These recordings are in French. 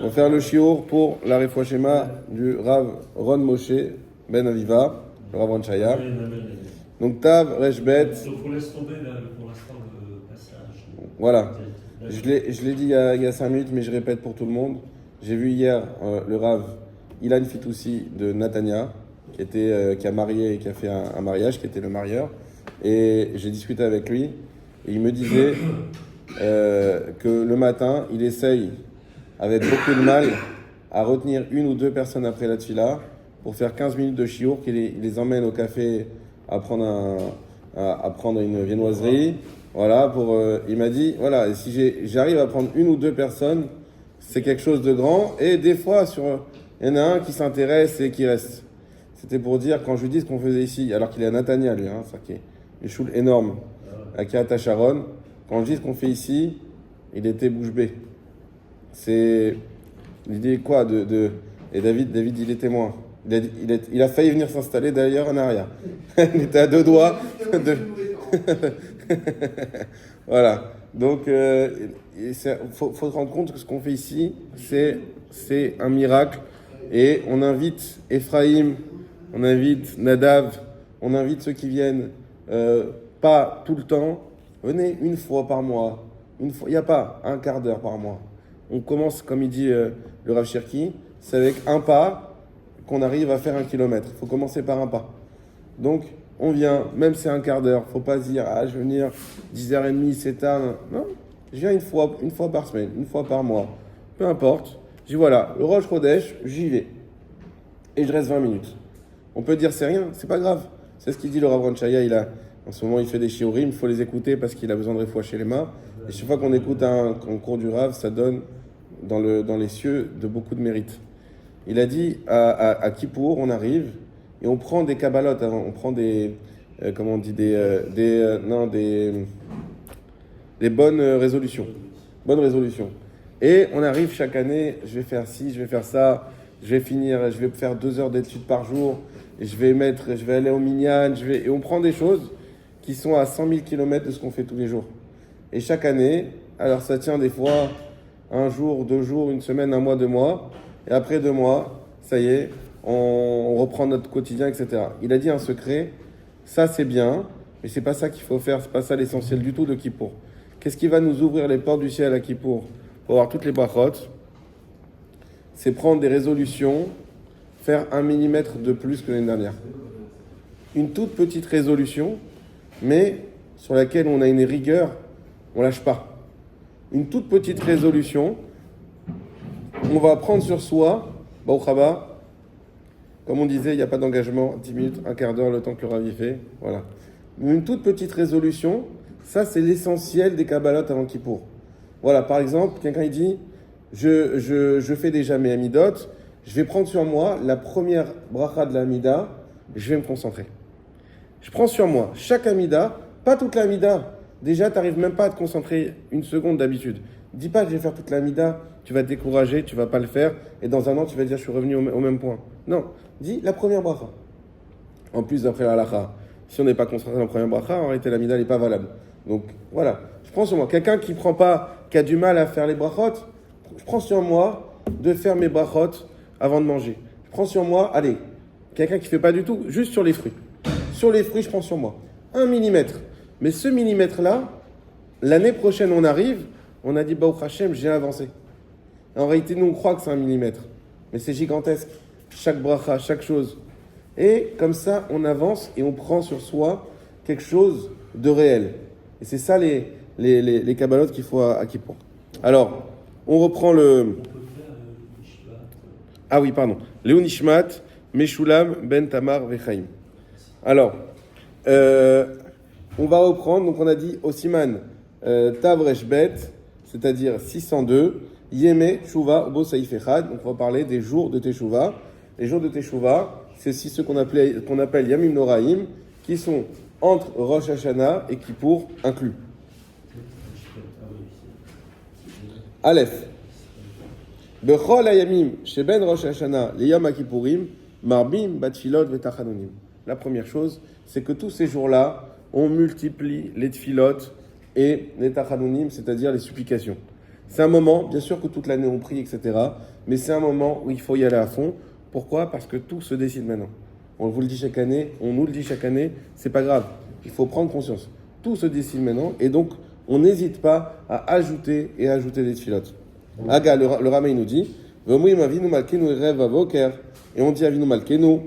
On va faire le shiur pour la Refoua Shema du Rav Ron Moshe Ben Aviva, le Rav Ron Shaya. Donc Tav, Reshbet. Donc on laisse tomber pour l'instant le passage. Voilà. Je l'ai dit il y a 5 minutes, mais je répète pour tout le monde. J'ai vu hier le Rav Ilan Fitoussi de Natania, qui a marié et qui a fait un mariage, qui était le marieur. Et j'ai discuté avec lui. Et il me disait que le matin, il essaye, avec beaucoup de mal, à retenir 1 ou 2 personnes après la tfila pour faire 15 minutes de shiur, qu'il les emmène au café à prendre une viennoiserie. Voilà, il m'a dit, voilà, si j'arrive à prendre 1 ou 2 personnes, c'est quelque chose de grand. Et des fois, il y en a un qui s'intéresse et qui reste. C'était pour dire, quand je lui dis ce qu'on faisait ici, alors qu'il est à Natania, lui, ça qui est une choule énorme, à Kiryat Sharon, quand je dis ce qu'on fait ici, il était bouche bée. C'est l'idée quoi et David, il est témoin. Il a failli venir s'installer d'ailleurs en arrière. Il était à 2 doigts de... Voilà. Donc, faut se rendre compte que ce qu'on fait ici, c'est un miracle. Et on invite Ephraim, on invite Nadav, on invite ceux qui viennent pas tout le temps. Venez 1 fois par mois. Il n'y a pas un quart d'heure par mois. On commence, comme il dit le Rav Cherki, c'est avec un pas qu'on arrive à faire 1 kilomètre. Il faut commencer par un pas. Donc, on vient, même si c'est un quart d'heure, il ne faut pas se dire, je vais venir 10h30, c'est tard. Non, je viens une fois par semaine, 1 fois par mois. Peu importe. Je dis, voilà, le Rosh Chodesh, j'y vais. Et je reste 20 minutes. On peut dire, c'est rien, c'est pas grave. C'est ce qu'il dit le Rav Ron Shaya, en ce moment, il fait des shiurim, il faut les écouter parce qu'il a besoin de Refoua Shelema. Et chaque fois qu'on écoute un cours du Rav, ça donne dans les cieux de beaucoup de mérite. Il a dit à Kippour, on arrive et on prend des kabbalotes, on prend des bonnes résolutions. Bonnes résolutions. Et on arrive chaque année, je vais faire ci, je vais faire ça, je vais faire 2 heures d'études par jour, et je vais aller au minyan, et on prend des choses qui sont à 100 000 km de ce qu'on fait tous les jours. Et chaque année, alors ça tient des fois 1 jour, 2 jours, 1 semaine, 1 mois, 2 mois. Et après 2 mois, ça y est, on reprend notre quotidien, etc. Il a dit un secret, ça c'est bien, mais c'est pas ça qu'il faut faire, c'est pas ça l'essentiel du tout de Kippour. Qu'est-ce qui va nous ouvrir les portes du ciel à Kippour pour avoir toutes les brachot? C'est prendre des résolutions, faire 1 millimètre de plus que l'année dernière. Une toute petite résolution, mais sur laquelle on a une rigueur, on lâche pas. Une toute petite résolution, on va prendre sur soi, Baruch Haba, comme on disait, il n'y a pas d'engagement, 10 minutes, 1 quart d'heure, le temps que le Rav y fait, voilà. Une toute petite résolution, ça c'est l'essentiel des Kabbalot avant Kippour. Voilà, par exemple, quelqu'un il dit, je fais déjà mes Amidot, je vais prendre sur moi la première bracha de l'Amida, je vais me concentrer. Je prends sur moi chaque Amida, pas toute l'Amida. Déjà, tu n'arrives même pas à te concentrer 1 seconde d'habitude. Dis pas que je vais faire toute l'Amida, tu vas te décourager, tu vas pas le faire, et dans 1 an, tu vas dire je suis revenu au même point. Non, dis la première bracha. En plus, d'après la halakha, si on n'est pas concentré dans la première bracha, en réalité, l'Amida n'est pas valable. Donc, voilà. Je prends sur moi. Quelqu'un qui a du mal à faire les brachot, je prends sur moi de faire mes brachot avant de manger. Je prends sur moi, allez, quelqu'un qui ne fait pas du tout, juste sur les fruits. Sur les fruits, je prends sur moi 1 millimètre. Mais ce millimètre-là, l'année prochaine, on arrive, on a dit, Baruch Hashem, j'ai avancé. En réalité, nous, on croit que c'est 1 millimètre. Mais c'est gigantesque. Chaque bracha, chaque chose. Et comme ça, on avance et on prend sur soi quelque chose de réel. Et c'est ça les kabbalotes qu'il faut à Kippour. Alors, on reprend le... On peut faire Nishmat. Ah oui, pardon. Léon Nishmat, Meshulam, Ben Tamar, Vechaim. Alors, on va reprendre, donc on a dit Osiman Tav Reshbet, c'est-à-dire 602, Yeme Teshuva Bo Saïf Echad. Donc on va parler des jours de Teshuva. Les jours de Teshuva, c'est aussi ceux qu'on appelle Yamim Noraim, qui sont entre Rosh Hashanah et Kippour inclus. Aleph. Bechol Hayamim Sheben Rosh Hashanah Leyam HaKippurim Marbim Batfilot Vetachanunim. La première chose, c'est que tous ces jours-là, on multiplie les tfilot et les tachanunim, c'est-à-dire les supplications. C'est un moment, bien sûr que toute l'année on prie, etc. Mais c'est un moment où il faut y aller à fond. Pourquoi? Parce que tout se décide maintenant. On vous le dit chaque année, on nous le dit chaque année, c'est pas grave. Il faut prendre conscience. Tout se décide maintenant et donc on n'hésite pas à ajouter et ajouter des tfilotes. Aga, le Ramaï nous dit, V'omrim avinu malkenu erev avoker, et on dit avinu malkenu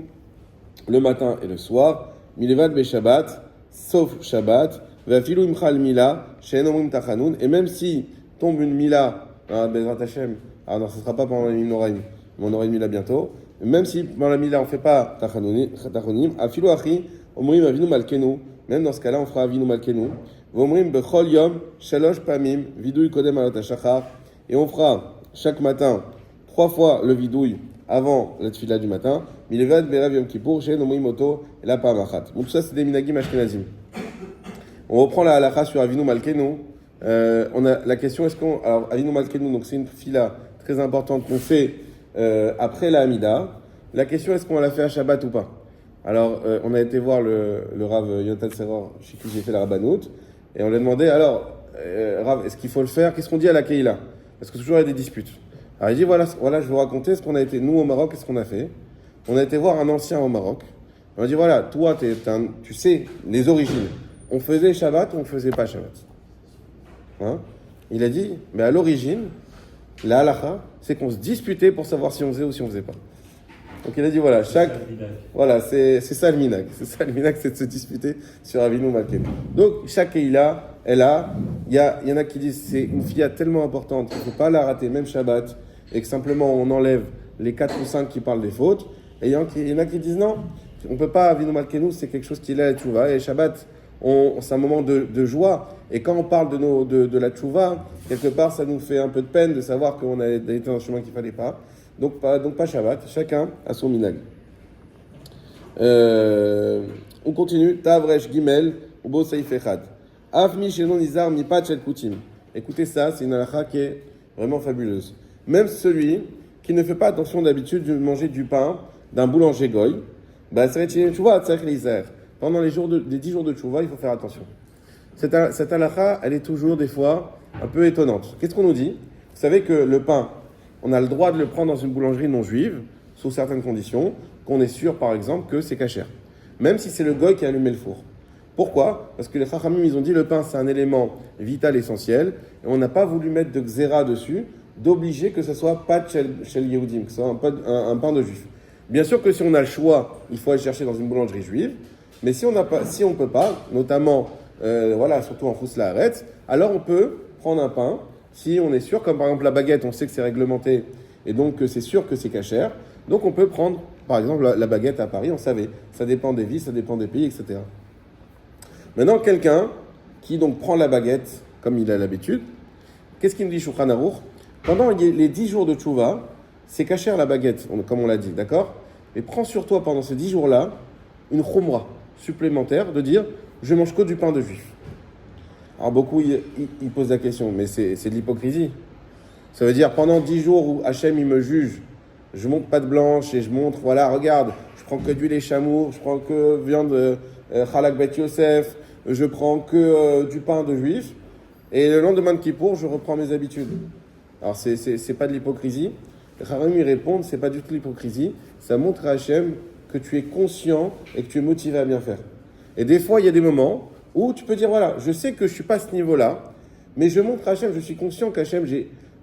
le matin et le soir, milevad be Shabbat, sauf Shabbat, ve'afilu imchal mila, she'en omrim tachanun, et même si tombe une mila, Bezrat Hashem, non, ce ne sera pas pendant la Noraim, mais on aura une mila bientôt, même si pendant la mila on ne fait pas tachanunim, afilu achi, omrim avinu malkenu, même dans ce cas-là on fera avinu malkenu, v'omrim bechol yom, shalosh pamim, vidui kodem alot hashachar, et on fera chaque matin 3 fois le vidouille avant la tfila du matin, milevad berav yom kippour, she'en omrim oto, et la pa'amachat. Donc tout ça c'est des minagim ashkenazim. On reprend la halakha sur avinu malkenu. On a la question, est-ce qu'on... Alors, Avinu Malkenu, donc c'est une fila très importante qu'on fait après la Hamida. La question, est-ce qu'on l'a fait à Shabbat ou pas? Alors, on a été voir le Rav Yonatan Seror, chez qui j'ai fait la Rabbanout, et on lui a demandé, alors, Rav, est-ce qu'il faut le faire? Qu'est-ce qu'on dit à la Keïla? Parce que toujours il y a des disputes. Alors, il dit, voilà, je vais vous raconter ce qu'on a été, nous au Maroc, qu'est-ce qu'on a fait? On a été voir un ancien au Maroc. On a dit, voilà, toi, tu sais les origines. On faisait Shabbat ou on faisait pas Shabbat? Hein? Il a dit, mais à l'origine, la halakha, c'est qu'on se disputait pour savoir si on faisait ou si on faisait pas. Donc il a dit, voilà, c'est ça le minag. C'est ça le minag, c'est de se disputer sur Avinu Malkenu. Donc chaque Keïla, il y en a qui disent c'est une filla tellement importante qu'il ne faut pas la rater, même Shabbat, et que simplement on enlève les 4 ou 5 qui parlent des fautes. Et il y en a qui disent non, on ne peut pas, Avinu Malkenu, c'est quelque chose qui est là et tchouva. Et Shabbat, c'est un moment de joie. Et quand on parle de la tchouva, quelque part, ça nous fait un peu de peine de savoir qu'on a été dans un chemin qu'il ne fallait pas. Donc pas Shabbat, chacun a son minag. On continue. Tavresh Gimel, Ubo Seif Echad. Afmi Shenon Izar Mipat Shel Kutim. Écoutez ça, c'est une halakha qui est vraiment fabuleuse. Même celui qui ne fait pas attention d'habitude de manger du pain d'un boulanger goy, pendant les 10 jours de tchouva, il faut faire attention. Cette halakha, elle est toujours des fois un peu étonnante. Qu'est-ce qu'on nous dit? Vous savez que le pain, on a le droit de le prendre dans une boulangerie non juive, sous certaines conditions, qu'on est sûr par exemple que c'est kasher. Même si c'est le goy qui a allumé le four. Pourquoi? Parce que les chachamim, ils ont dit le pain c'est un élément vital essentiel, et on n'a pas voulu mettre de xéra dessus, d'obliger que ce soit pas shel Yehudim, que ce soit un pain de juif. Bien sûr que si on a le choix, il faut aller chercher dans une boulangerie juive, mais si on ne peut pas, notamment, surtout en Chous Laaretz, alors on peut prendre un pain, si on est sûr, comme par exemple la baguette, on sait que c'est réglementé, et donc c'est sûr que c'est kasher, donc on peut prendre, par exemple, la baguette à Paris, on savait, ça dépend des villes, ça dépend des pays, etc. Maintenant, quelqu'un qui donc prend la baguette, comme il a l'habitude, qu'est-ce qu'il nous dit Shulchan Aruch? Pendant les 10 jours de tchouva, c'est kasher la baguette, comme on l'a dit, d'accord? Mais prends sur toi pendant ces 10 jours-là, une chumra supplémentaire de dire je mange que du pain de juif. Alors beaucoup ils posent la question, mais c'est de l'hypocrisie. Ça veut dire pendant 10 jours où Hachem il me juge, je monte pâte blanche et je montre, voilà, regarde, je prends que d'huile et chamour, je prends que viande chalak bet Yosef, je prends que du pain de juif, et le lendemain de Kippour, je reprends mes habitudes. Alors c'est pas de l'hypocrisie. Les Chachamim répondent, c'est pas du tout l'hypocrisie, ça montre à Hachem que tu es conscient et que tu es motivé à bien faire. Et des fois, il y a des moments où tu peux dire, voilà, je sais que je ne suis pas à ce niveau-là, mais je montre à Hachem, je suis conscient qu'Hachem,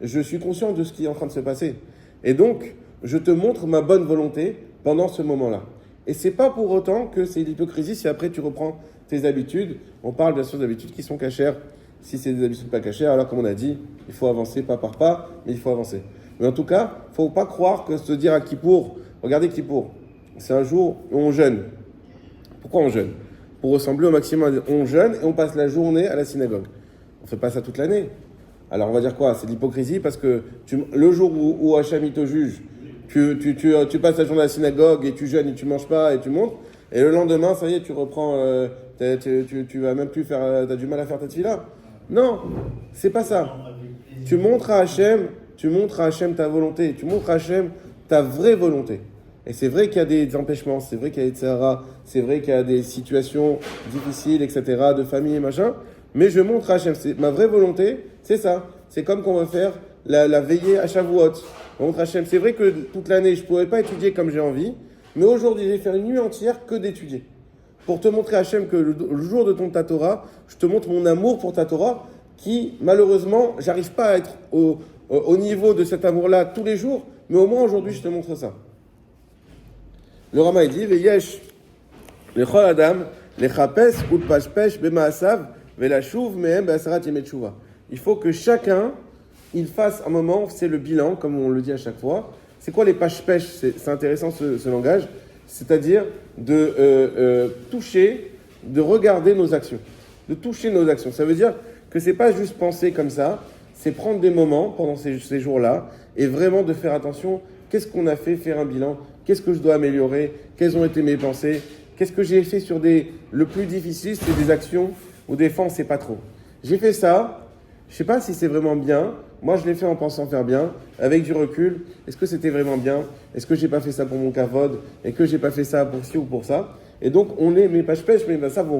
je suis conscient de ce qui est en train de se passer. Et donc, je te montre ma bonne volonté pendant ce moment-là. Et c'est pas pour autant que c'est l'hypocrisie si après tu reprends tes habitudes. On parle bien sûr d'habitudes qui sont cachères. Si c'est des habitudes pas cachères, alors comme on a dit, il faut avancer pas par pas, mais il faut avancer. Mais en tout cas, il ne faut pas croire que se dire à Kippour, regardez Kippour, c'est un jour où on jeûne. Pourquoi on jeûne? Pour ressembler au maximum. On jeûne et on passe la journée à la synagogue. On ne fait pas ça toute l'année. Alors on va dire quoi? C'est de l'hypocrisie parce que le jour où Hachem il te juge, tu passes la journée à la synagogue et tu jeûnes et tu ne manges pas et tu montes. Et le lendemain, ça y est, tu reprends, tu vas même plus faire, tu as du mal à faire ta tefila. Non, c'est pas ça. Tu montres à Hachem ta volonté, tu montres à Hachem ta vraie volonté. Et c'est vrai qu'il y a des empêchements, c'est vrai qu'il y a des tsaras, c'est vrai qu'il y a des situations difficiles, etc., de famille et machin, mais je montre à Hachem, ma vraie volonté, c'est ça. c'est comme qu'on va faire la veillée à Shavuot. On montre Hachem. C'est vrai que toute l'année, je ne pourrais pas étudier comme j'ai envie, mais aujourd'hui, je vais faire une nuit entière que d'étudier. Pour te montrer Hachem que le jour de ton Torah, je te montre mon amour pour ta Torah, qui, malheureusement, j'arrive pas à être au niveau de cet amour-là tous les jours, mais au moins aujourd'hui, je te montre ça. Le Rama, il dit, Veyesh, le Chol Adam, le Chapes, ou le Pashpesh, Bemaasav, Velashuv, Mehem, Beasarat, Yemet Shuva. Il faut que chacun, il fasse un moment, c'est le bilan, comme on le dit à chaque fois. C'est quoi les Pashpesh? C'est intéressant ce langage. C'est-à-dire de toucher, de regarder nos actions. De toucher nos actions. Ça veut dire que c'est pas juste penser comme ça, c'est prendre des moments pendant ces jours-là et vraiment de faire attention. Qu'est-ce qu'on a fait? Faire un bilan. Qu'est-ce que je dois améliorer? Quelles ont été mes pensées? Qu'est-ce que j'ai fait sur le plus difficile, c'est des actions où des fois on ne sait pas trop. J'ai fait ça, je ne sais pas si c'est vraiment bien. Moi, je l'ai fait en pensant faire bien, avec du recul. Est-ce que c'était vraiment bien? Est-ce que j'ai pas fait ça pour mon kavod? Et que j'ai pas fait ça pour ci ou pour ça? Et donc, mes pêche, mais ça on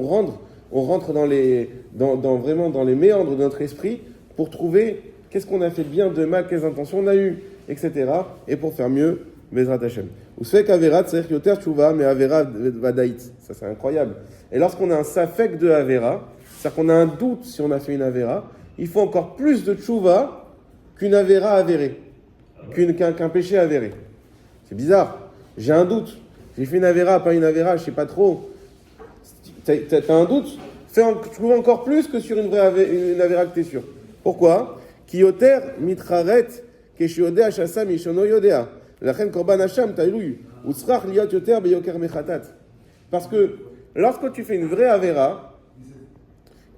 rentre vraiment dans les méandres de notre esprit pour trouver qu'est-ce qu'on a fait de bien, de mal, quelles intentions on a eues, etc. Et pour faire mieux, Bezrat Hashem. Ou c'est qu'Avera, c'est-à-dire yoter tchouva, mais Avera vadaït. Ça, c'est incroyable. Et lorsqu'on a un safek de Avera, c'est-à-dire qu'on a un doute si on a fait une Avera, il faut encore plus de tchouva qu'une Avera avérée, qu'un péché avéré. C'est bizarre. J'ai un doute. J'ai fait une Avera, pas une Avera, je sais pas trop. T'as un doute? Trouve encore plus que sur une Avera que t'es sûr. Pourquoi? Ki yoter mitraret keshiodea shasa mishono yodea. Lachen korban hasham taïlouy. Utsrach liot yoter beyoker mechatat. Parce que lorsque tu fais une vraie Avera,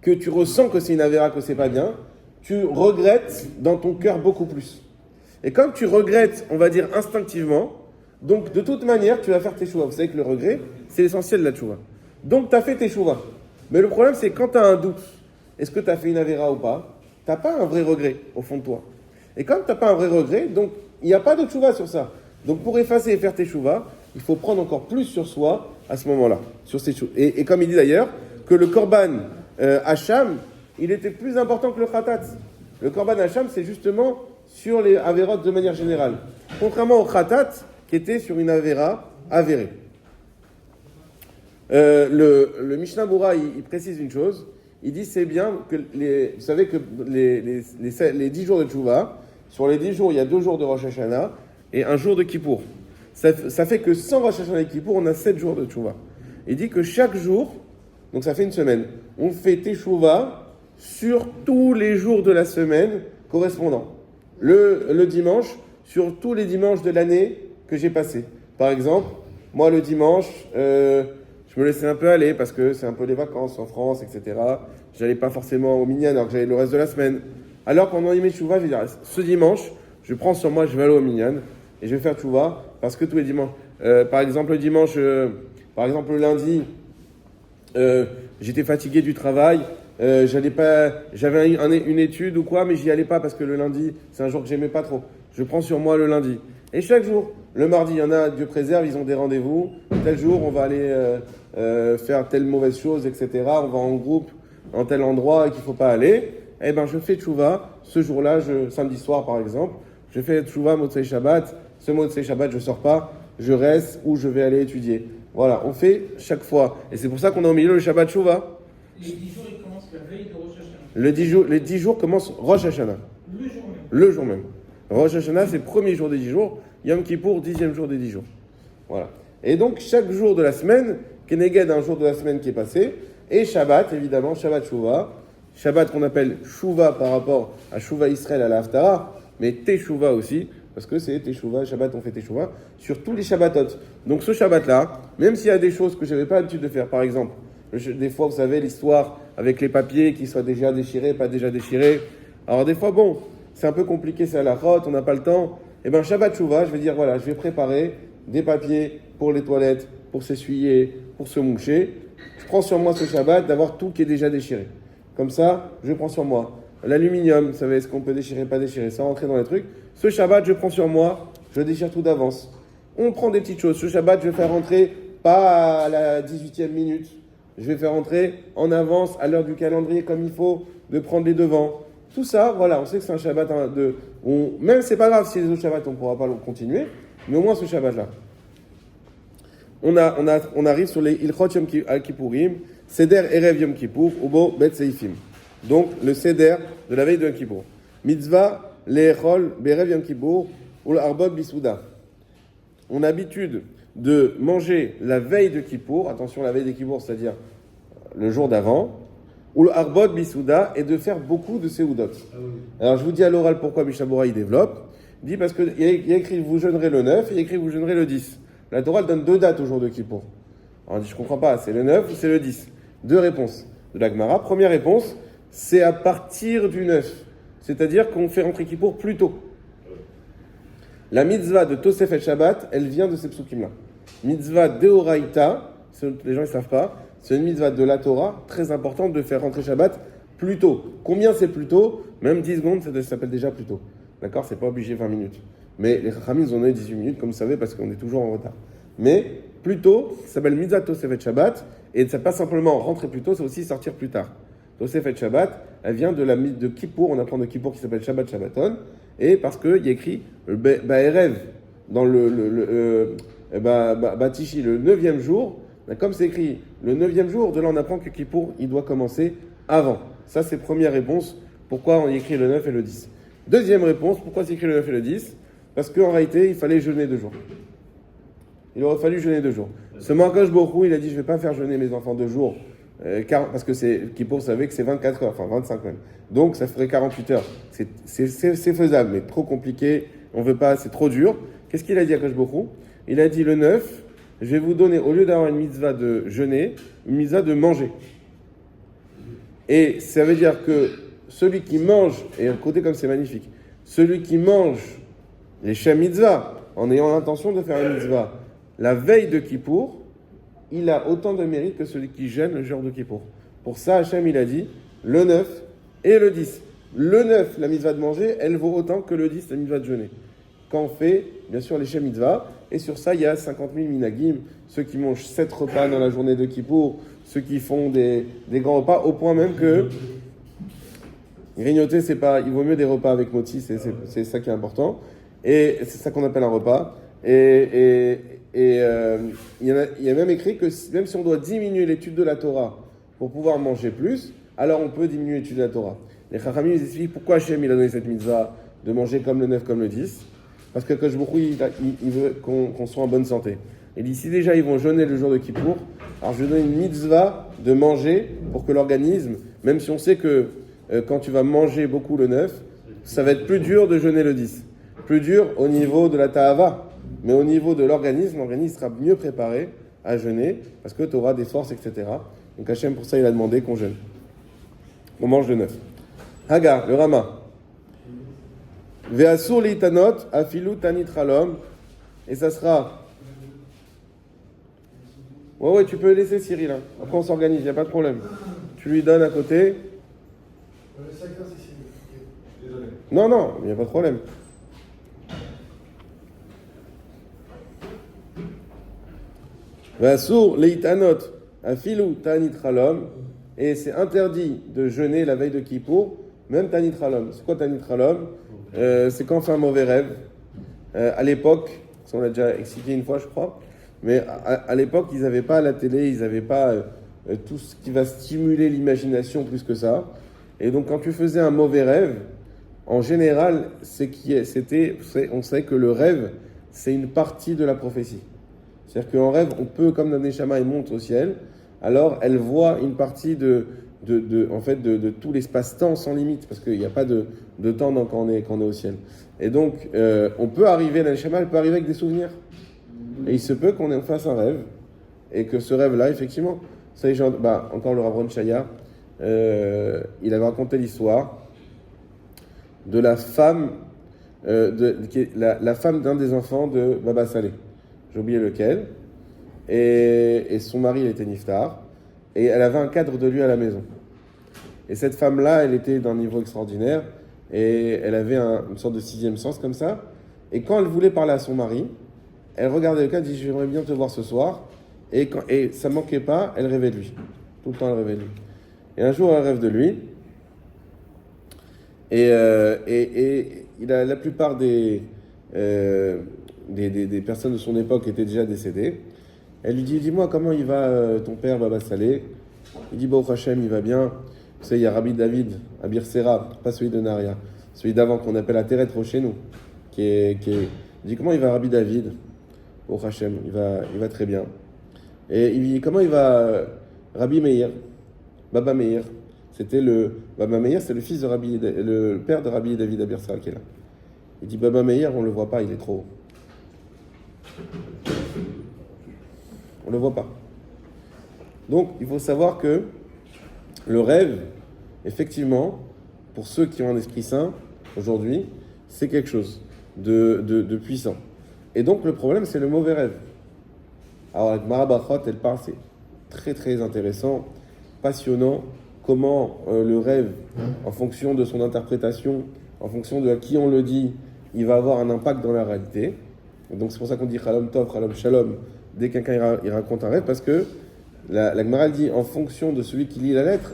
que tu ressens que c'est une Avera, que c'est pas bien, tu regrettes dans ton cœur beaucoup plus. Et comme tu regrettes, on va dire instinctivement, donc de toute manière, tu vas faire tes chouvas. Vous savez que le regret, c'est l'essentiel de la chouva. Donc tu as fait tes chouvas. Mais le problème, c'est quand tu as un doute, est-ce que tu as fait une Avera ou pas, tu n'as pas un vrai regret au fond de toi. Et comme tu n'as pas un vrai regret, donc il n'y a pas de chouva sur ça. Donc pour effacer et faire tes chouvas, il faut prendre encore plus sur soi à ce moment-là. Sur ces et comme il dit d'ailleurs, que le korban Hacham, il était plus important que le khatat. Le korban Hacham, c'est justement sur les avérotes de manière générale. Contrairement au khatat, qui était sur une avéra avérée. Le Mishnah Bura, il précise une chose. Il dit c'est bien que vous savez que les 10 jours de Tchouva, sur les 10 jours, il y a 2 jours de Rosh Hashanah et 1 jour de Kippour. Ça fait que sans Rosh Hashanah et Kippour, on a 7 jours de Tchouva. Il dit que chaque jour, donc ça fait une semaine, on fait Teshuvah sur tous les jours de la semaine correspondants. Le dimanche, sur tous les dimanches de l'année que j'ai passé. Par exemple, moi le dimanche, je me laissais un peu aller parce que c'est un peu les vacances en France, etc. J'allais pas forcément au Minyan alors que j'allais le reste de la semaine. Alors pendant les Teshuvah, je vais dire, ce dimanche, je prends sur moi, je vais aller au Minyan et je vais faire Teshuvah parce que tous les dimanches, par exemple le dimanche, par exemple le lundi, j'étais fatigué du travail, j'avais une étude ou quoi, mais j'y allais pas parce que le lundi, c'est un jour que j'aimais pas trop. Je prends sur moi le lundi. Et chaque jour, le mardi, il y en a, Dieu préserve, ils ont des rendez-vous. Tel jour, on va aller faire telle mauvaise chose, etc. On va en groupe, en tel endroit qu'il faut pas aller. Eh ben, je fais tchouva. Ce jour-là, samedi soir par exemple, je fais tchouva Motzei Shabbat. Ce Motzei Shabbat, je sors pas, je reste ou je vais aller étudier. Voilà, on fait chaque fois. Et c'est pour ça qu'on a au milieu le Shabbat tchouva. Les 10 jours, ils commencent la veille de Rosh Hashanah. Les 10 jours commencent Rosh Hashanah. Le jour même. Rosh Hashanah, c'est le premier jour des 10 jours. Yom Kippour, 10e jour des 10 jours. Voilà. Et donc, chaque jour de la semaine, Keneged, un jour de la semaine qui est passé, et Shabbat, évidemment, Shabbat Shuvah. Shabbat qu'on appelle Shuvah par rapport à Shuvah Israël à la Haftara, mais Teshuvah aussi, parce que c'est Teshuvah, Shabbat, on fait Teshuvah, sur tous les Shabbatot. Donc, ce Shabbat-là, même s'il y a des choses que je n'avais pas l'habitude de faire, par exemple, des fois, vous savez, l'histoire avec les papiers qui soient déjà déchirés, pas déjà déchirés. Alors, des fois, bon, c'est un peu compliqué, c'est à la rote, on n'a pas le temps. Eh bien, Shabbat Shuvah, je vais dire, voilà, je vais préparer des papiers pour les toilettes, pour s'essuyer, pour se moucher. Je prends sur moi ce Shabbat d'avoir tout qui est déjà déchiré. Comme ça, je prends sur moi. L'aluminium, vous savez, est-ce qu'on peut déchirer, pas déchirer, sans rentrer dans les trucs. Ce Shabbat, je prends sur moi, je déchire tout d'avance. On prend des petites choses. Ce Shabbat, je vais faire rentrer pas à la 18e minute. Je vais faire rentrer en avance, à l'heure du calendrier, comme il faut, de prendre les devants. Tout ça, voilà, on sait que c'est un Shabbat même c'est pas grave si les autres Shabbats on ne pourra pas le continuer, mais au moins ce Shabbat-là. On arrive sur les Ilchot Yom Kippourim, Seder Erev Yom Kippour, Ubo Bet Seifim. Donc le Seder de la veille de Yom Kippour. Mitzvah Le'echol Berev Yom Kippour ou l'Arbot Bisouda. On a l'habitude de manger la veille de Kippour, attention la veille de Kippour, c'est-à-dire le jour d'avant, ou l'Arbot Bisouda, et de faire beaucoup de Seudot. Alors je vous dis à l'oral pourquoi Mishnah Bora il développe. Il dit parce qu'il y a écrit vous jeûnerez le 9 et il y a écrit vous jeûnerez le 10. La Torah donne 2 dates au jour de Kippour. Alors on dit je comprends pas, c'est le 9 ou c'est le 10. 2 réponses de la Gemara. Première réponse, c'est à partir du 9. C'est-à-dire qu'on fait rentrer Kippour plus tôt. La mitzvah de Tosefet Shabbat, elle vient de ces psukim-là. Mitzvah Deoraita, les gens ne savent pas, c'est une mitzvah de la Torah très importante de faire rentrer Shabbat plus tôt. Combien c'est plus tôt? Même 10 secondes, ça s'appelle déjà plus tôt. D'accord? C'est pas obligé 20 minutes. Mais les Chachamim, ils en ont eu 18 minutes, comme vous savez, parce qu'on est toujours en retard. Mais plus tôt, ça s'appelle mitzvah Tosefet Shabbat, et ça pas simplement rentrer plus tôt, c'est aussi sortir plus tard. Tosefet Shabbat, elle vient de Kippour, on apprend de Kippour qui s'appelle Shabbat Shabbaton, et parce qu'il y a écrit Ba'erev dans Batishi, le 9e jour, comme c'est écrit le 9e jour, de là on apprend que Kippour, il doit commencer avant. Ça c'est première réponse, pourquoi on y écrit le 9 et le 10. Deuxième réponse, pourquoi c'est écrit le 9 et le 10? Parce qu'en réalité, il fallait jeûner 2 jours. Il aurait fallu jeûner 2 jours. Ce Akadosh Baruch Hu, il a dit, je ne vais pas faire jeûner mes enfants 2 jours, parce que Kippour savait que c'est 24 heures, enfin 25 même. Donc ça ferait 48 heures. C'est faisable, mais trop compliqué, on ne veut pas, c'est trop dur. Qu'est-ce qu'il a dit à Akadosh Baruch Hu? Il a dit le 9, je vais vous donner, au lieu d'avoir une mitzvah de jeûner, une mitzvah de manger. Et ça veut dire que celui qui mange, et un côté comme c'est magnifique, celui qui mange les Shem Mitzvah, en ayant l'intention de faire une mitzvah, la veille de Kippour, il a autant de mérite que celui qui jeûne le jour de Kippour. Pour ça, Hachem, il a dit, le 9 et le 10. Le 9, la mitzvah de manger, elle vaut autant que le 10, la mitzvah de jeûner. Quand on fait, bien sûr, les Shem Mitzvah, et sur ça, il y a 50 000 minagim, ceux qui mangent 7 repas dans la journée de Kippour, ceux qui font des grands repas, au point même que grignoter, c'est pas, il vaut mieux des repas avec moti, c'est ça qui est important. Et c'est ça qu'on appelle un repas. Il y a même écrit que même si on doit diminuer l'étude de la Torah pour pouvoir manger plus, alors on peut diminuer l'étude de la Torah. Les Chachamim ils expliquent pourquoi Hachem il a donné cette mitzvah de manger comme le 9, comme le 10. Parce que Akadosh Baruch Hu, il veut qu'on soit en bonne santé. Et d'ici déjà ils vont jeûner le jour de Kippour, alors je vais donner une mitzvah de manger pour que l'organisme, même si on sait que quand tu vas manger beaucoup le 9, ça va être plus dur de jeûner le 10. Plus dur au niveau de la ta'ava, mais au niveau de l'organisme sera mieux préparé à jeûner, parce que tu auras des forces, etc. Donc Hachem, pour ça, il a demandé qu'on jeûne. On mange le 9. Hagar, le Rama. Ve'asur litanot afilu tanit halom. Et ça sera... Ouais, tu peux laisser Cyril. Hein. Après, on s'organise, il n'y a pas de problème. Tu lui donnes à côté. Non, il n'y a pas de problème. Vasur leitanot afilu tanit halom, et c'est interdit de jeûner la veille de Kippour, même tanit halom. C'est quoi tanit halom? C'est quand on fait un mauvais rêve. À l'époque, on l'a déjà expliqué une fois, je crois, mais à l'époque, ils n'avaient pas la télé, ils n'avaient pas tout ce qui va stimuler l'imagination plus que ça. Et donc, quand tu faisais un mauvais rêve, en général, on sait que le rêve, c'est une partie de la prophétie. C'est-à-dire qu'en rêve, on peut, comme la Neshama, elle monte au ciel, alors elle voit une partie de tout l'espace-temps sans limite, parce qu'il n'y a pas de temps quand on est au ciel. Et donc, on peut arriver, la Neshama, elle peut arriver avec des souvenirs. Et il se peut qu'on fasse un rêve, et que ce rêve-là, effectivement, ça y est, encore le Rav Ron Shaya, il avait raconté l'histoire de la femme, la femme d'un des enfants de Baba Saleh. J'ai oublié lequel. Et son mari, il était niftar. Et elle avait un cadre de lui à la maison. Et cette femme-là, elle était d'un niveau extraordinaire. Et elle avait une sorte de 6e sens comme ça. Et quand elle voulait parler à son mari, elle regardait le cadre et dit « J'aimerais bien te voir ce soir ». Et ça ne manquait pas, elle rêvait de lui. Tout le temps, elle rêvait de lui. Et un jour, elle rêve de lui. Et la plupart des personnes de son époque étaient déjà décédées. Elle lui dit, dis-moi, comment il va ton père, Baba Saleh? Il dit, Baruch Hashem, il va bien. Vous savez, il y a Rabbi David à Birsera, pas celui de Naria, celui d'avant qu'on appelle Ateret Rochenou, il dit, comment il va Rabbi David? Baruch Hashem, il va très bien. Et il dit, comment il va Rabbi Meir, Baba Meir? Baba Meir, c'est le fils de le père de Rabbi David à Birsera qui est là. Il dit, Baba Meir, on ne le voit pas, il est trop haut. On ne le voit pas. Donc, il faut savoir que le rêve, effectivement, pour ceux qui ont un esprit saint, aujourd'hui, c'est quelque chose de puissant. Et donc, le problème, c'est le mauvais rêve. Alors, la Gemara Brachot, elle parle, c'est très, très intéressant, passionnant, comment le rêve, en fonction de son interprétation, en fonction de à qui on le dit, il va avoir un impact dans la réalité. Et donc, c'est pour ça qu'on dit Chalom Tov, Chalom Shalom, dès que quelqu'un il raconte un rêve, parce que la Gemara dit, en fonction de celui qui lit la lettre,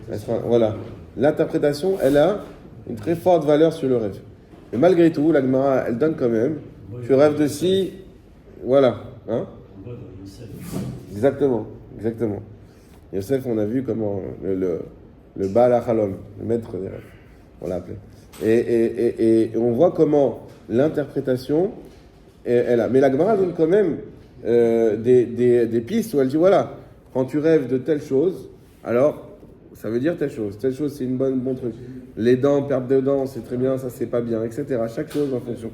elle sera voilà. L'interprétation, elle a une très forte valeur sur le rêve. Mais malgré tout, la Gemara, elle donne quand même, tu rêves de si, voilà. Hein? Exactement. Yosef, on a vu comment le Baal HaChalom, le maître des rêves, on l'a appelé. Et on voit comment l'interprétation est là. Mais la Gemara donne quand même des pistes où elle dit, voilà, quand tu rêves de telle chose, alors ça veut dire telle chose. Telle chose, c'est une bon truc. Les dents, perte de dents, c'est très bien, ça c'est pas bien, etc. Chaque chose en fonction.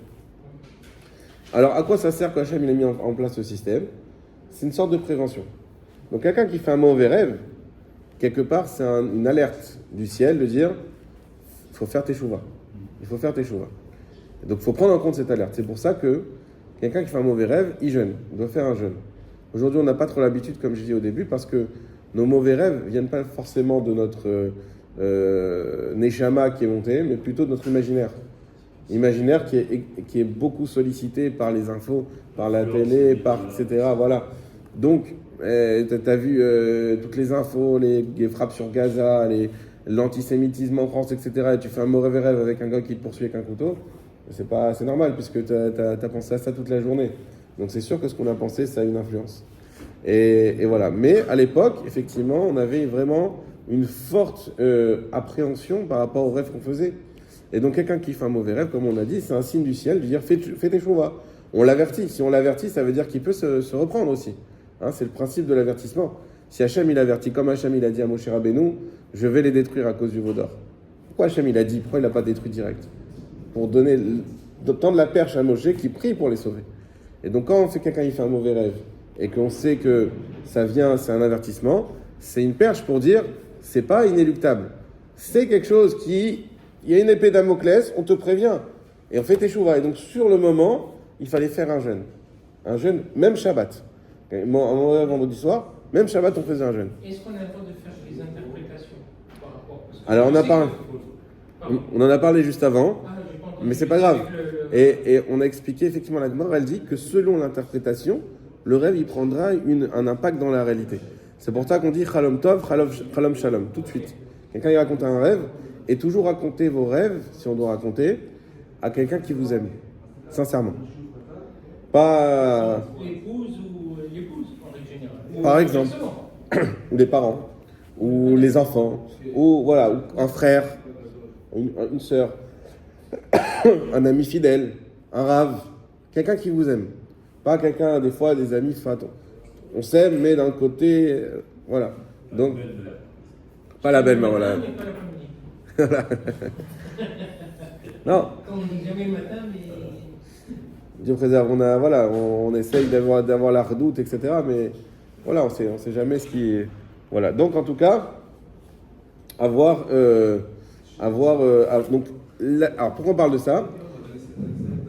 Alors, à quoi ça sert qu'Hachem il a mis en place ce système? C'est une sorte de prévention. Donc, quelqu'un qui fait un mauvais rêve, quelque part, c'est une alerte du ciel de dire, il faut faire tes chouvas. Donc, il faut prendre en compte cette alerte. C'est pour ça que quelqu'un qui fait un mauvais rêve, il jeûne. Il doit faire un jeûne. Aujourd'hui, on n'a pas trop l'habitude, comme je dis au début, parce que nos mauvais rêves ne viennent pas forcément de notre neshama qui est monté, mais plutôt de notre imaginaire. Imaginaire qui est beaucoup sollicité par les infos, par la télé, etc. Voilà. Donc, tu as vu toutes les infos, les frappes sur Gaza, l'antisémitisme en France, etc. Et tu fais un mauvais rêve avec un gars qui te poursuit avec un couteau. C'est normal, puisque tu as pensé à ça toute la journée. Donc, c'est sûr que ce qu'on a pensé, ça a une influence. Et voilà. Mais à l'époque, effectivement, on avait vraiment une forte appréhension par rapport aux rêves qu'on faisait. Et donc, quelqu'un qui fait un mauvais rêve, comme on a dit, c'est un signe du ciel de dire fais tes chouvas. On l'avertit. Si on l'avertit, ça veut dire qu'il peut se reprendre aussi. Hein, c'est le principe de l'avertissement. Si Hachem il avertit, comme Hachem il a dit à Moshe Rabbeinu, je vais les détruire à cause du veau d'or. Pourquoi Hachem il a dit? Pourquoi il n'a pas détruit direct? Pour tendre la perche à Moshe qui prie pour les sauver. Et donc, quand on fait quelqu'un il fait un mauvais rêve et qu'on sait que ça vient, c'est un avertissement, c'est une perche pour dire c'est pas inéluctable. C'est quelque chose qui. Il y a une épée Damoclès, on te prévient. Et on fait tes chouvas. Et donc, sur le moment, il fallait faire un jeûne. Un jeûne, même Shabbat. Vendredi soir, même Shabbat, on faisait un jeûne. Est-ce qu'on a le droit de faire des interprétations par rapport à... Alors, on en a parlé juste avant, mais c'est pas grave. Et on a expliqué, effectivement, la Gemara, elle dit que selon l'interprétation, le rêve, il prendra un impact dans la réalité. C'est pour ça qu'on dit Chalom Tov, Chalom Shalom, tout de suite. Quelqu'un, il raconte un rêve, et toujours raconter vos rêves, si on doit raconter, à quelqu'un qui vous aime, sincèrement. Pas... L'épouse ou l'épouse, en règle générale. Par exemple, ou les parents, ou les enfants, ou voilà, ou un frère, une sœur, un ami fidèle, un rave, quelqu'un qui vous aime. Pas quelqu'un, des fois, des amis, on s'aime, mais d'un côté, voilà. Donc, pas la belle-mère, voilà. Non. Comme on dit jamais le matin, mais... Dieu préserve, on essaye d'avoir la redoute, etc. Mais voilà, on sait jamais ce qui est... Voilà, donc en tout cas, donc, alors pourquoi on parle de ça?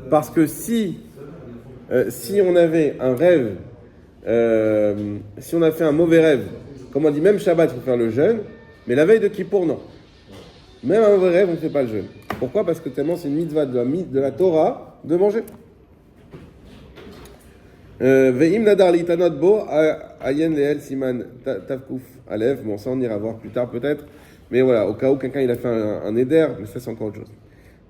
Parce que si on avait un rêve, si on a fait un mauvais rêve, comme on dit, même Shabbat, il faut faire le jeûne, mais la veille de Kippour, non. Même un mauvais rêve, on ne fait pas le jeûne. Pourquoi? Parce que tellement c'est une mitzvah de la Torah de manger. Ve'im nadar litanot bo ayen leel siman tavkuf alev. Bon, ça on ira voir plus tard peut-être. Mais voilà, au cas où quelqu'un il a fait un éder, mais ça c'est encore autre chose.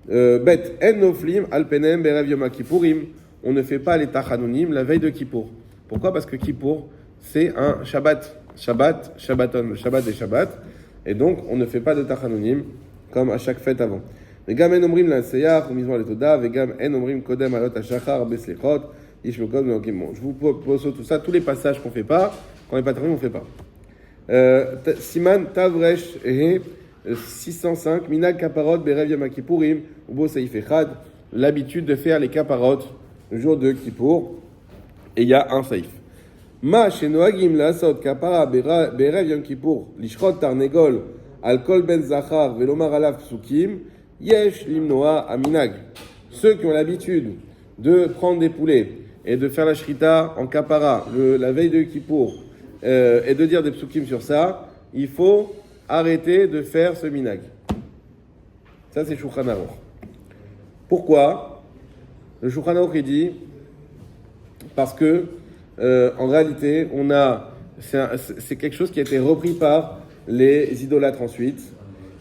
Bet, en noflim, alpenem, berev yom kippourim. On ne fait pas les tachanonim la veille de Kippour. Pourquoi? Parce que Kippour, c'est un Shabbat. Shabbaton, le Shabbat des Shabbats. Et donc, on ne fait pas de tachanonim comme à chaque fête avant. Vegam en omrim l'enseyach, ou mizmor letoda, vegam en omrim kodem alot hashachar, beslechot, yishmekod, meokim. Je vous pose tout ça, tous les passages qu'on ne fait pas, quand on n'est pas tachanonim, on ne fait pas. Siman Tavresh 605 Minag Kaparot Berev Yom Kippourim Ubo Saïf Echad, l'habitude de faire les kaparot le jour de Kippour, et il y a un saïf. Ma Shenoagim Lasot Kapara Berev Yom Kippour Lishrot Tarnegol Al Kol Ben Zachar Velomar Alav Psukim Yesh Limnoa Aminag. Ceux qui ont l'habitude de prendre des poulets et de faire la shrita en kapara la veille de Kippour, et de dire des psukim sur ça, il faut arrêter de faire ce minag. Ça, c'est Shulchan Aruch. Pourquoi? Le Shulchan Aruch, il dit, parce que, en réalité, c'est quelque chose qui a été repris par les idolâtres ensuite,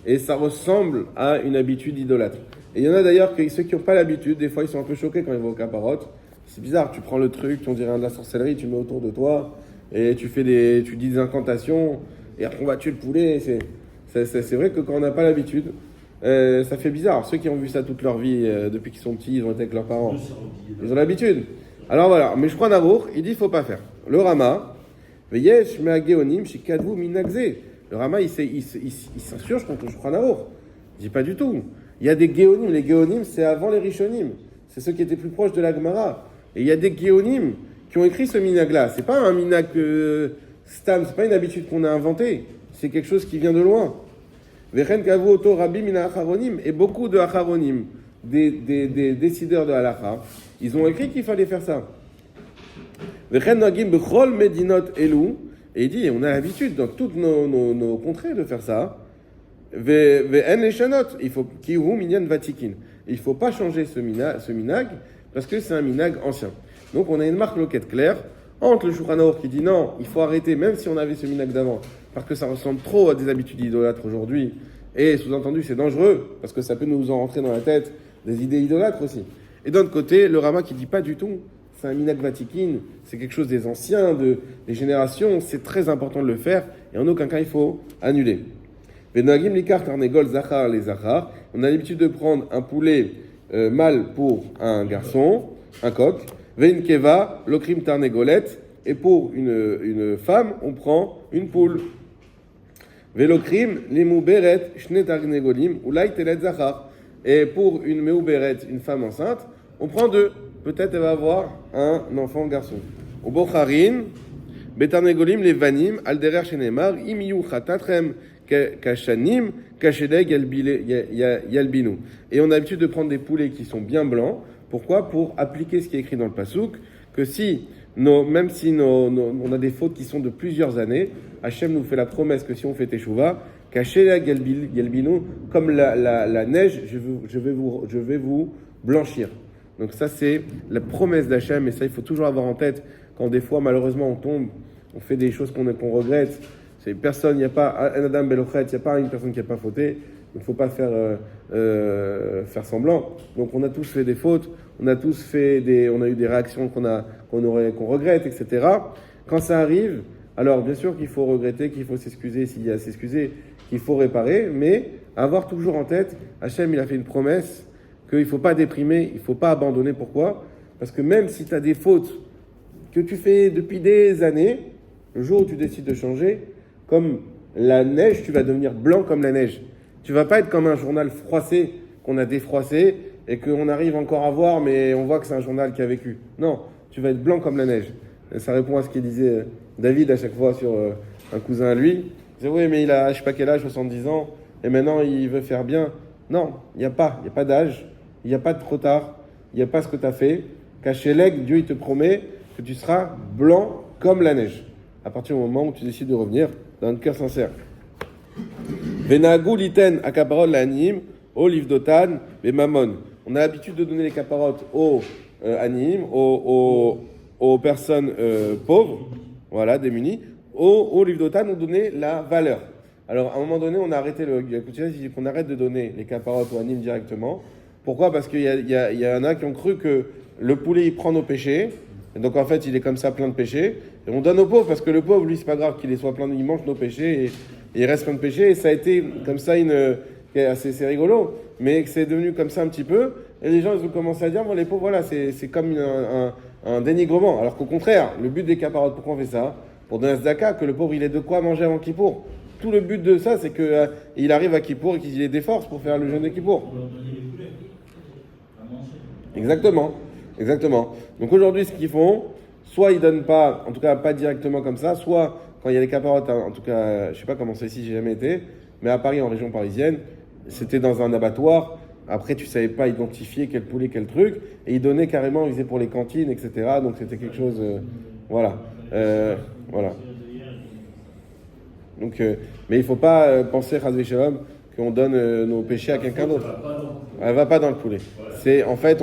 et ça ressemble à une habitude idolâtre. Et il y en a d'ailleurs, ceux qui n'ont pas l'habitude, des fois, ils sont un peu choqués quand ils vont au kaparot. C'est bizarre, tu prends le truc, on dirait de la sorcellerie, tu le mets autour de toi, et tu dis des incantations, et après on va tuer le poulet. C'est vrai que quand on n'a pas l'habitude, ça fait bizarre. Alors, ceux qui ont vu ça toute leur vie, depuis qu'ils sont petits, ils ont été avec leurs parents, ils ont l'habitude. Alors voilà, mais je crois Narour, il dit qu'il ne faut pas faire. Le Rama, Veyesh me'ageonim shikadvu minagze. Le Rama, il s'insurge contre le Shulchan Aruch. Il dit pas du tout. Il y a des géonim. Les géonim, c'est avant les rishonim. C'est ceux qui étaient plus proches de la Gemara. Et il y a des géonim qui ont écrit ce minag-là. C'est pas un minag stam, c'est pas une habitude qu'on a inventée. C'est quelque chose qui vient de loin. Vechen kavu oto rabbi mina acharonim. Et beaucoup de acharonim, des décideurs de halakha, ils ont écrit qu'il fallait faire ça. Vechen nagim bechol medinot elu. Et il dit, on a l'habitude dans toutes nos contrées de faire ça. Ve'en leshanot. Il faut kihu minyan vatikin. Il faut pas changer ce minag parce que c'est un minag ancien. Donc on a une marque loquette claire entre le Shulchan Aruch qui dit non, il faut arrêter même si on avait ce minag d'avant parce que ça ressemble trop à des habitudes idolâtres aujourd'hui et sous-entendu c'est dangereux parce que ça peut nous en rentrer dans la tête des idées idolâtres aussi. Et d'un autre côté, le Rama qui dit pas du tout, c'est un minag vatikin, c'est quelque chose des anciens, des générations, c'est très important de le faire et en aucun cas il faut annuler. Venagim likar tarnegol zachar les zachar. On a l'habitude de prendre un poulet mâle pour un garçon, un coq. Vein keva lokrim tarnegolet. Et pour une femme, on prend une poule. Velokrim limuberet shne tarnegolim ulai telet zachar. Et pour une meuberet, une femme enceinte, on prend deux. Peut-être elle va avoir un enfant garçon. Au bocharin betarnegolim levanim alderer shenemar imiyu chatatrem. Kashanim, Kasheleg, Yalbinu. Et on a l'habitude de prendre des poulets qui sont bien blancs. Pourquoi? Pour appliquer ce qui est écrit dans le Passouk, que même si on a des fautes qui sont de plusieurs années, Hachem nous fait la promesse que si on fait Teshuvah, Kasheleg, Yalbinu, comme la neige, je vais vous blanchir. Donc ça, c'est la promesse d'Hachem, et ça, il faut toujours avoir en tête quand des fois, malheureusement, on tombe, on fait des choses qu'on regrette. C'est personne, il n'y a pas un Adam Belochet, il n'y a pas une personne qui n'a pas fauté. Il ne faut pas faire semblant. Donc on a tous fait des fautes, on a eu des réactions qu'on regrette, etc. Quand ça arrive, alors bien sûr qu'il faut regretter, qu'il faut s'excuser s'il y a à s'excuser, qu'il faut réparer, mais avoir toujours en tête, Hachem il a fait une promesse qu'il ne faut pas déprimer, il ne faut pas abandonner. Pourquoi? Parce que même si tu as des fautes que tu fais depuis des années, le jour où tu décides de changer, comme la neige, tu vas devenir blanc comme la neige. Tu vas pas être comme un journal froissé qu'on a défroissé et qu'on arrive encore à voir, mais on voit que c'est un journal qui a vécu. Non, tu vas être blanc comme la neige. Et ça répond à ce qu'il disait David à chaque fois sur un cousin à lui. Il disait oui, mais il a je sais pas quel âge, 70 ans, et maintenant il veut faire bien. Non, il n'y a pas d'âge, il n'y a pas de trop tard, il n'y a pas ce que tu as fait. Kasheleg, Dieu il te promet que tu seras blanc comme la neige. À partir du moment où tu décides de revenir d'un cœur sincère. Venagu liten akaparot l'anim, au livdotan, les mamon. On a l'habitude de donner les caparotes aux anim, aux personnes pauvres, voilà, démunies. Au livdotan, on donnait la valeur. Alors, à un moment donné, on a arrêté qu'on arrête de donner les caparotes au anim directement. Pourquoi? Parce qu'il y en a qui ont cru que le poulet, il prend nos péchés. Et donc, en fait, il est comme ça plein de péchés. Et on donne au pauvre parce que le pauvre, lui, c'est pas grave qu'il soit plein, il mange nos péchés et il reste plein de péchés. Et ça a été comme ça c'est rigolo, mais que c'est devenu comme ça un petit peu. Et les gens, ils ont commencé à dire, bon, les pauvres, voilà, c'est comme un dénigrement. Alors qu'au contraire, le but des caparotes, pourquoi on fait ça? Pour donner un tzedaka, que le pauvre, il ait de quoi manger avant Kippour. Tout le but de ça, c'est qu'il arrive à Kippour et qu'il ait des forces pour faire le jeûne de Kippour. Pour leur donner les poulets à manger. Exactement. Donc aujourd'hui, ce qu'ils font, soit ils donnent pas, en tout cas pas directement comme ça, soit quand il y a les caparotes, en tout cas, je sais pas comment c'est ici, j'ai jamais été, mais à Paris, en région parisienne, c'était dans un abattoir. Après, tu savais pas identifier quel poulet, quel truc, et ils donnaient carrément, ils faisaient pour les cantines, etc. Donc c'était quelque chose, voilà. Donc, mais il faut pas penser, Chazvé Shalom, qu'on donne nos péchés à quelqu'un d'autre. Elle va pas dans le poulet. C'est en fait,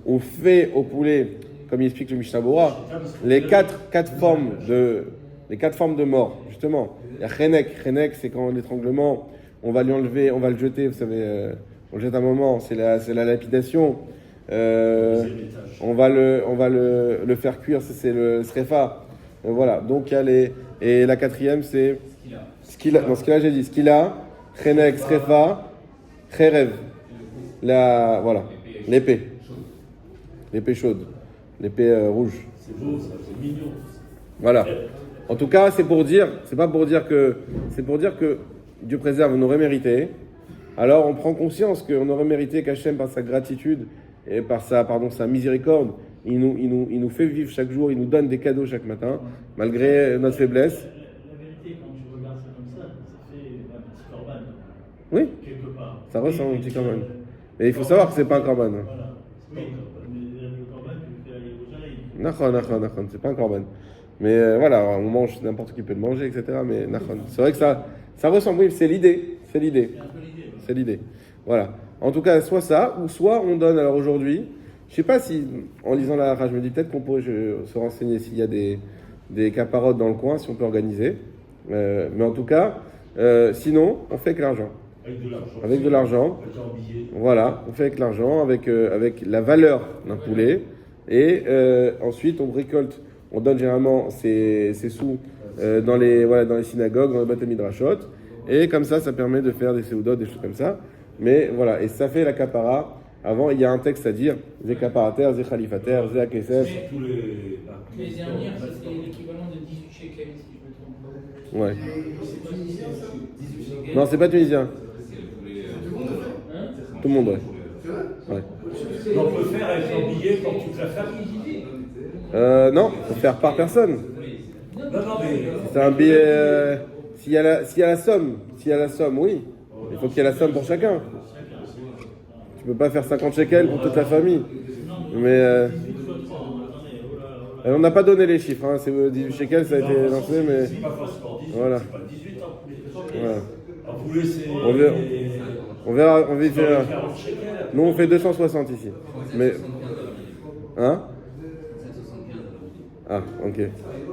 on fait au poulet, comme il explique le Mishnah Bora, les quatre formes de mort, justement. Il y a Chenek, c'est quand l'étranglement, on va lui enlever, on va le jeter, vous savez, on le jette un moment, c'est la lapidation. On va le faire cuire, c'est le srefa. Voilà, donc il y a et la quatrième, c'est Skila, j'ai dit Skila, Chenek, srefa, Cherev. Voilà, l'épée chaude, l'épée rouge. C'est beau, ça, c'est mignon. Voilà. En tout cas, c'est pour dire que Dieu préserve, on aurait mérité. Alors, on prend conscience qu'on aurait mérité qu'Hachem, par sa gratitude et par sa miséricorde, il nous fait vivre chaque jour, il nous donne des cadeaux chaque matin, malgré notre faiblesse. La vérité, quand tu regardes ça comme ça fait un petit corban. Oui, Quelque part. ça ressemble à un petit corban. Mais il faut savoir que c'est pas un corban. Voilà. C'est pas un corban, mais le corban, tu le fais aller au Jari. Nachon, c'est pas un corban. Mais voilà, on mange, n'importe qui peut le manger, etc. Mais nachon. C'est vrai que ça ressemble, oui, c'est l'idée. C'est un peu l'idée. C'est l'idée. Voilà. En tout cas, soit ça, ou soit on donne, alors aujourd'hui, je sais pas si, en lisant la halakha, je me dis peut-être qu'on pourrait se renseigner s'il y a des caparotes dans le coin, si on peut organiser. Mais en tout cas, sinon, on fait avec l'argent. Avec de l'argent. Avec un billet. Voilà, on fait avec l'argent, avec la valeur d'un poulet. Et ensuite, on récolte, on donne généralement ces sous dans les synagogues, dans les Beth Midrashot. Et comme ça permet de faire des seudot, des choses comme ça. Mais voilà, et ça fait la capara. Avant, il y a un texte à dire Zé caparater, Zé khalifater, Zé akesef. Les dernières, c'est l'équivalent de 18 shekels, si je me trompe pas. Ouais. C'est pas 18 shekels. Non, c'est pas tunisien. Hein? Tout le monde, ouais. On peut faire avec un billet pour toute la famille. Non, faut faire par personne. Non, mais. C'est un billet. S'il y a la somme, oui. Il faut qu'il y ait la somme pour chacun. Tu peux pas faire 50 shekels pour toute la famille. Mais on n'a pas donné les chiffres. Hein. C'est 18 shekels, ça a été lancé, mais C'est pas forcément 18, voilà. c'est pas 18 ans. Voilà. Un poulet, c'est. On verra. On va faire. 40 shekels. Nous, on fait 260 ici. Mais hein? Ah, ok.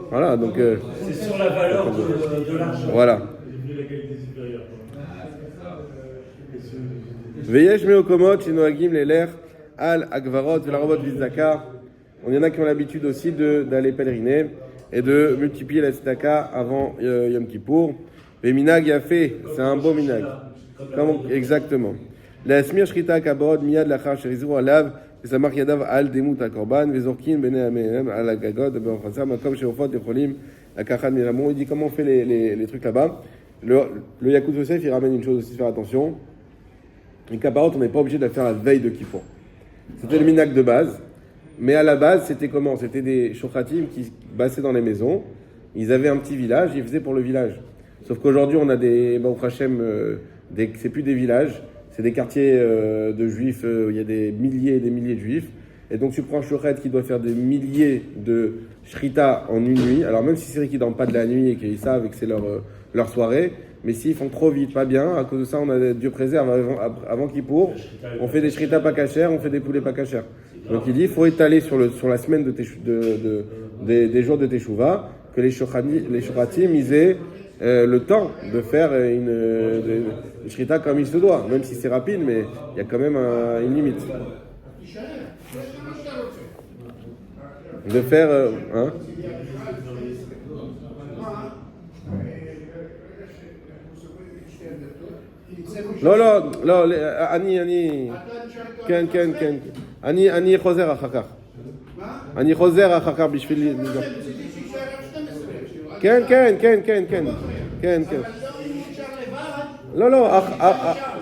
Voilà, donc. C'est sur la valeur de l'argent. Voilà. Veyesh meokomot shenoagim leler al agvarot velarobot vizaka. Il y en a qui ont l'habitude aussi d'aller pèleriner et de multiplier la tzedaka avant Yom Kippour. Veminag yafé, c'est un beau minag. Exactement. La smir shrita kabod miyad lachar sherizru alav vesamach yadav al demut akorban vezorkin bene amehem al agagod be'ofasa makom sheofot echolim akachan milamon. Il dit comment on fait les trucs là-bas. Le Yakout Yosef, il ramène une chose aussi, faire attention. Les caparotes, on n'est pas obligé de la faire la veille de Kippour. C'était le minag de base. Mais à la base, c'était comment? C'était des shochatim qui bassaient dans les maisons. Ils avaient un petit village, ils faisaient pour le village. Sauf qu'aujourd'hui, on a des Baruch Hashem, c'est plus des villages, c'est des quartiers de juifs, il y a des milliers et des milliers de juifs. Et donc, tu prends un shochet qui doit faire des milliers de shrita en une nuit. Alors, même si c'est vrai qu'ils ne dorment pas de la nuit et qu'ils savent que c'est leur soirée, mais s'ils font trop vite, pas bien, à cause de ça, on a Dieu préserve avant Kippour, on fait des shrita pas cachères, on fait des poulets pas cachères. Donc il dit, il faut étaler sur la semaine des jours de Teshuvah, que les shochatim, ils aient le temps de faire une shrita comme il se doit, même si c'est rapide, mais il y a quand même une limite. De faire, hein? לא, אני, כן, אני חוזר אחר כך. אני חוזר אחר כך בשביל... כן. לא,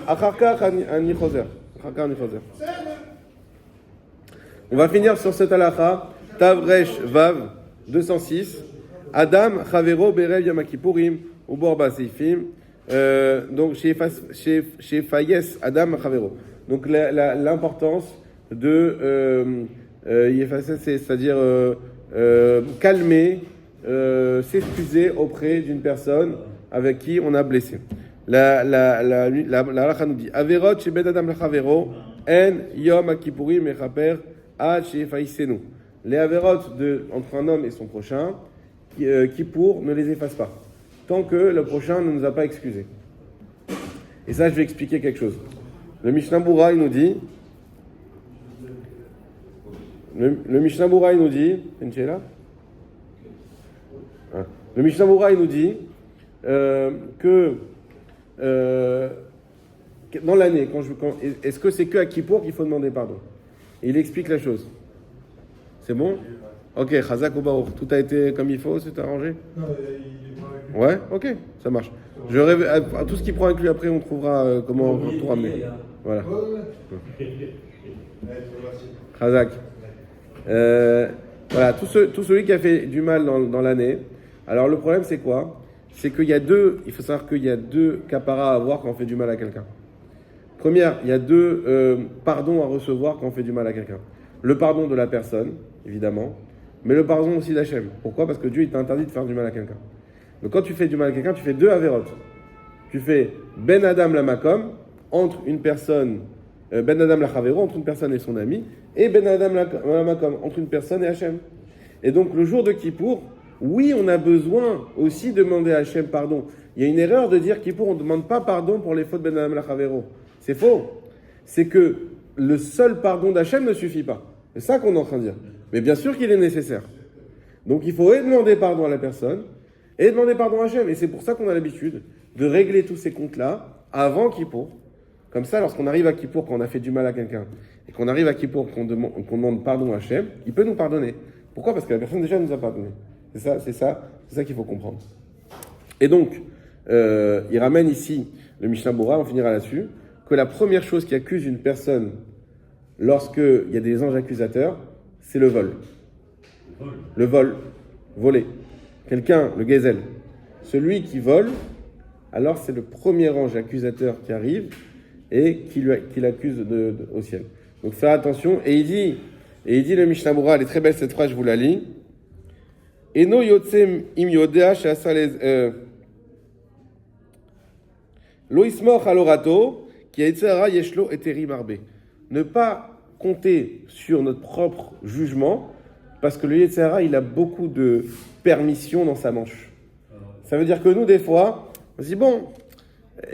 אחר כך אני חוזר. On va finir sur cette halakha, Tav Resh Vav 206, Adam Chavero Berev Yom Kippourim Ubor Baseifim. Donc chez Fayes Adam Chavero. Donc l'importance de c'est-à-dire calmer, s'excuser auprès d'une personne avec qui on a blessé. La halakha nous dit Averot chez Ben Adam Chavero En Yom Kippourim Mechaper Ad chez Faïsenu. Les averot entre un homme et son prochain, Kippour ne les efface pas tant que le prochain ne nous a pas excusés. Et ça, je vais expliquer quelque chose. Le Mishnah Bura, il nous dit... Le Mishnah Bura, il nous dit... Le Mishnah Bura, il nous dit que dans l'année, est-ce que c'est que à Kippour qu'il faut demander pardon? Et il explique la chose. C'est bon? Ok, Chazak ou Baruch, tout a été comme il faut, c'est arrangé? Non, il est pas. Ouais, ok, ça marche. Tout ce qui prend inclus après, on trouvera comment tout ramener. Voilà. Chazak. Voilà, tout celui qui a fait du mal dans l'année. Alors le problème c'est quoi? C'est qu'il y a il faut savoir qu'il y a deux capparas à avoir quand on fait du mal à quelqu'un. Première, il y a deux pardons à recevoir quand on fait du mal à quelqu'un. Le pardon de la personne, évidemment, mais le pardon aussi d'Hachem. Pourquoi? Parce que Dieu il t'a interdit de faire du mal à quelqu'un. Donc quand tu fais du mal à quelqu'un, tu fais deux avérotes. Tu fais Ben Adam la Makom entre une personne, Ben Adam la Chavero entre une personne et son ami, et Ben Adam la Makom entre une personne et Hachem. Et donc le jour de Kippour, oui, on a besoin aussi de demander à Hachem pardon. Il y a une erreur de dire Kippour, on ne demande pas pardon pour les fautes de Ben Adam la Chavero. C'est faux. C'est que le seul pardon d'Hachem ne suffit pas. C'est ça qu'on est en train de dire. Mais bien sûr qu'il est nécessaire. Donc il faut demander pardon à la personne et demander pardon à Hachem. Et c'est pour ça qu'on a l'habitude de régler tous ces comptes-là avant Kippour. Comme ça, lorsqu'on arrive à Kippour, quand on a fait du mal à quelqu'un, et qu'on arrive à Kippour, qu'on demande pardon à Hachem, il peut nous pardonner. Pourquoi? Parce que la personne déjà nous a pardonné. C'est ça qu'il faut comprendre. Et donc, il ramène ici le Mishnah Bora, on finira là-dessus, que la première chose qui accuse une personne lorsqu'il y a des anges accusateurs, c'est le vol. Le vol, voler. Quelqu'un, le gazelle, celui qui vole, alors c'est le premier ange accusateur qui arrive et qui l'accuse au ciel. Donc fais attention. Et il dit le Mishnah Bora, elle est très belle cette phrase, je vous la lis. Eno yotzem im yodea she'asa lo ismoch al orato ki yetzera yeshlo eteri marbe. Ne pas compter sur notre propre jugement parce que le yetzera il a beaucoup de permissions dans sa manche. Ça veut dire que nous des fois on se dit bon,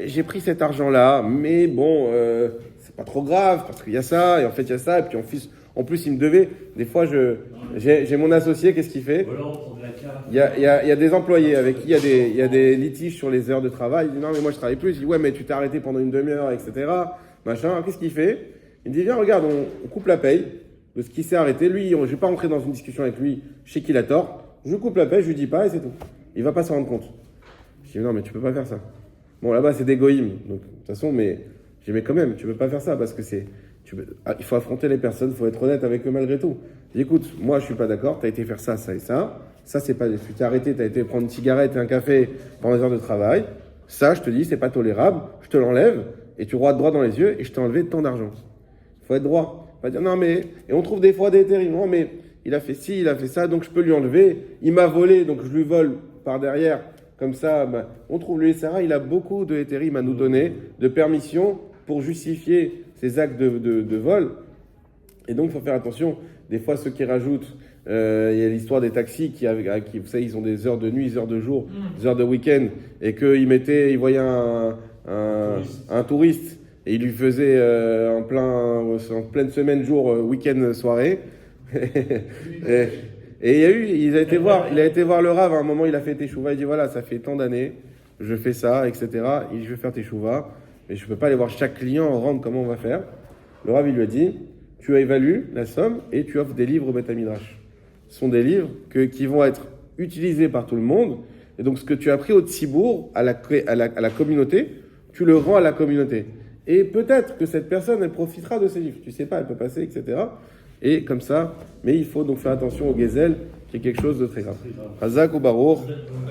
j'ai pris cet argent-là, mais bon, c'est pas trop grave parce qu'il y a ça, et en fait il y a ça, et puis en plus il me devait. Des fois j'ai mon associé, qu'est-ce qu'il fait? Il y a des employés avec qui il y a des litiges sur les heures de travail. Il dit non mais moi je travaille plus. Il dit ouais mais tu t'es arrêté pendant une demi-heure, etc. Machin. Alors, qu'est-ce qu'il fait? Il me dit viens regarde, on coupe la paye de ce qui s'est arrêté. Lui, je vais pas rentrer dans une discussion avec lui, je sais qu'il a tort. Je coupe la paye, je lui dis pas et c'est tout. Il va pas s'en rendre compte. Je dis non mais tu peux pas faire ça. Bon là-bas c'est des goïms, donc de toute façon mais quand même tu peux pas faire ça parce que il faut affronter les personnes, il faut être honnête avec eux malgré tout. Je dis écoute, moi je suis pas d'accord, tu as été faire ça, ça et ça. Ça c'est pas, tu t'es arrêté, tu as été prendre une cigarette et un café pendant les heures de travail. Ça je te dis c'est pas tolérable, je te l'enlève et tu regardes droit dans les yeux et je t'ai enlevé tant d'argent. Il faut être droit. On va dire non mais, et on trouve des fois des terribles, non mais il a fait ci, il a fait ça, donc je peux lui enlever. Il m'a volé, donc je lui vole par derrière. Comme ça, on trouve le Yetzirah, il a beaucoup de hétérim à nous donner, de permissions pour justifier ces actes de vol. Et donc, il faut faire attention. Des fois, ceux qui rajoutent, il y a l'histoire des taxis qui, vous savez, ils ont des heures de nuit, des heures de jour, des heures de week-end, et qu'ils voyaient un touriste, et ils lui faisaient en pleine semaine, jour, week-end, soirée. Et il a été voir le Rav, à un moment, il a fait teshuva, il dit voilà, ça fait tant d'années, je fais ça, etc. Et je vais faire teshuva, mais je ne peux pas aller voir chaque client en rendre comment on va faire. Le Rav, il lui a dit tu évalues la somme et tu offres des livres au Beth Midrash. Ce sont des livres qui vont être utilisés par tout le monde. Et donc, ce que tu as pris au Tzibour, à la communauté, tu le rends à la communauté. Et peut-être que cette personne, elle profitera de ces livres. Tu ne sais pas, elle peut passer, etc. Et comme ça, mais il faut donc faire attention au Gezel, qui est quelque chose de très grave. Hazak ou Barour.